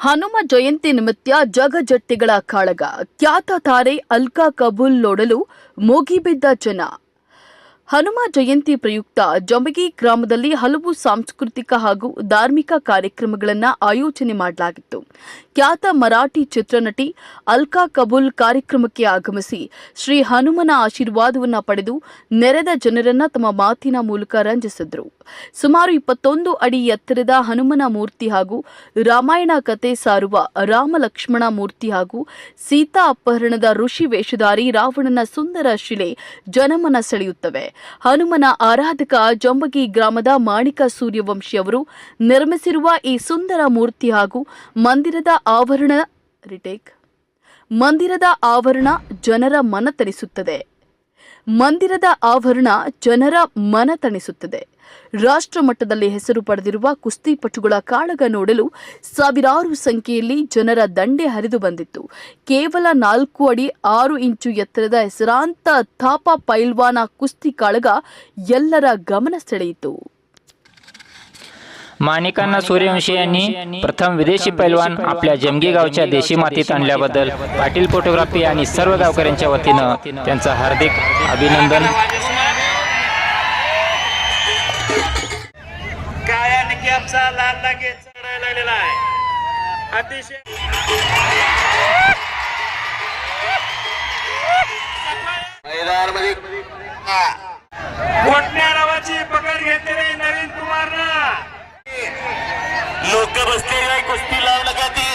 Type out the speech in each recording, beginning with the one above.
ಹನುಮ ಜಯಂತಿ ನಿಮಿತ್ತ ಜಗಜಟ್ಟಿಗಳ ಕಾಳಗ, ಖ್ಯಾತ ತಾರೆ ಅಲ್ಕಾ ಕಬೂಲ್ ನೋಡಲು ಮುಗಿಬಿದ್ದ ಜನ. ಹನುಮ ಜಯಂತಿ ಪ್ರಯುಕ್ತ ಜಂಬಗಿ ಗ್ರಾಮದಲ್ಲಿ ಹಲವು ಸಾಂಸ್ಕೃತಿಕ ಹಾಗೂ ಧಾರ್ಮಿಕ ಕಾರ್ಯಕ್ರಮಗಳನ್ನು ಆಯೋಜನೆ ಮಾಡಲಾಗಿತ್ತು. ಖ್ಯಾತ ಮರಾಠಿ ಚಿತ್ರನಟಿ ಅಲ್ಕಾ ಕಬೂಲ್ ಕಾರ್ಯಕ್ರಮಕ್ಕೆ ಆಗಮಿಸಿ ಶ್ರೀ ಹನುಮನ ಆಶೀರ್ವಾದವನ್ನು ಪಡೆದು ನೆರೆದ ಜನರನ್ನ ತಮ್ಮ ಮಾತಿನ ಮೂಲಕ ರಂಜಿಸಿದ್ರು. ಸುಮಾರು 21 ಅಡಿ ಎತ್ತರದ ಹನುಮನ ಮೂರ್ತಿ ಹಾಗೂ ರಾಮಾಯಣ ಕತೆ ಸಾರುವ ರಾಮ ಲಕ್ಷ್ಮಣ ಮೂರ್ತಿ ಹಾಗೂ ಸೀತಾ ಅಪಹರಣದ ಋಷಿ ವೇಷಧಾರಿ ರಾವಣನ ಸುಂದರ ಶಿಲೆ ಜನಮನ ಸೆಳೆಯುತ್ತವೆ. ಹನುಮನ ಆರಾಧಕ ಜಂಬಗಿ ಗ್ರಾಮದ ಮಾಣಿಕ ಸೂರ್ಯವಂಶಿ ಅವರು ನಿರ್ಮಿಸಿರುವ ಈ ಸುಂದರ ಮೂರ್ತಿ ಹಾಗೂ ಮಂದಿರದ ಆವರಣ ಜನರ ಮನ ತಣಿಸುತ್ತದೆ. ರಾಷ್ಟ್ರ ಮಟ್ಟದಲ್ಲಿ ಹೆಸರು ಪಡೆದಿರುವ ಕುಸ್ತಿಪಟುಗಳ ಕಾಳಗ ನೋಡಲು ಸಾವಿರಾರು ಸಂಖ್ಯೆಯಲ್ಲಿ ಜನರ ದಂಡೆ ಹರಿದು ಬಂದಿತ್ತು. ಕೇವಲ 4 ಅಡಿ 6 ಇಂಚು ಎತ್ತರದ ಹೆಸರಾಂತ ಥಾಪಾ ಪೈಲ್ವಾನ ಕುಸ್ತಿ ಕಾಳಗ ಎಲ್ಲರ ಗಮನ ಸೆಳೆಯಿತು. माणिकांना सूर्यवंशी यांनी प्रथम विदेशी पैलवान आपल्या जमगी गावच्या देशी मातीत आणल्याबद्दल पाटील फोटोग्राफी आणि सर्व गावकऱ्यांच्या वतीनं त्यांचं हार्दिक अभिनंदन. पकड घेतलेली नवीन कुमारना लोक बसलेली कुस्ती लावू नका ती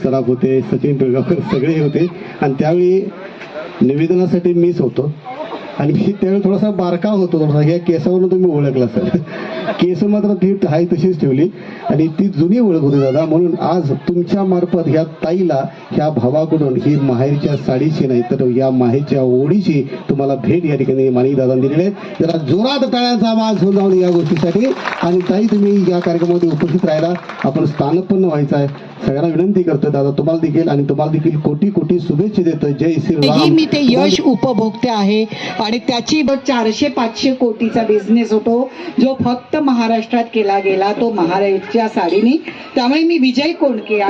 सराफ होते, सचिन पिळगावकर सगळे होते आणि त्यावेळी निवेदनासाठी मीच होतो आणि मी त्यावेळी थोडासा बारका होतो. थोडासा ह्या केसावरून तुम्ही ओळखला असेल. केस मात्र ती हाय तशीच ठेवली आणि ती जुनी ओळख होती दादा. म्हणून आज तुमच्या मार्फत ह्या ताईला ह्या भावाकडून ही माहेरच्या साडीची नाही तर या माहेरच्या ओढीची तुम्हाला भेट या ठिकाणी माणिक दादांनी दिलेली आहे. जरा जोरात टाळ्यांचा आवाज होऊन जाऊन या गोष्टीसाठी. आणि ताई तुम्ही या कार्यक्रमामध्ये उपस्थित राहायला आपण स्थानपन्न व्हायचं आहे. सगळ्यांना विनंती करतोय दादा तुम्हाला देखील कोटी कोटी शुभेच्छा देतोय. जय श्रीराम. मी ते यश उपभोगते आहे आणि त्याची 400-500 कोटीचा बिझनेस होतो जो फक्त महाराष्ट्रात केला गेला तो महाराष्ट्राच्या साडीने. त्यामुळे मी विजय कोणके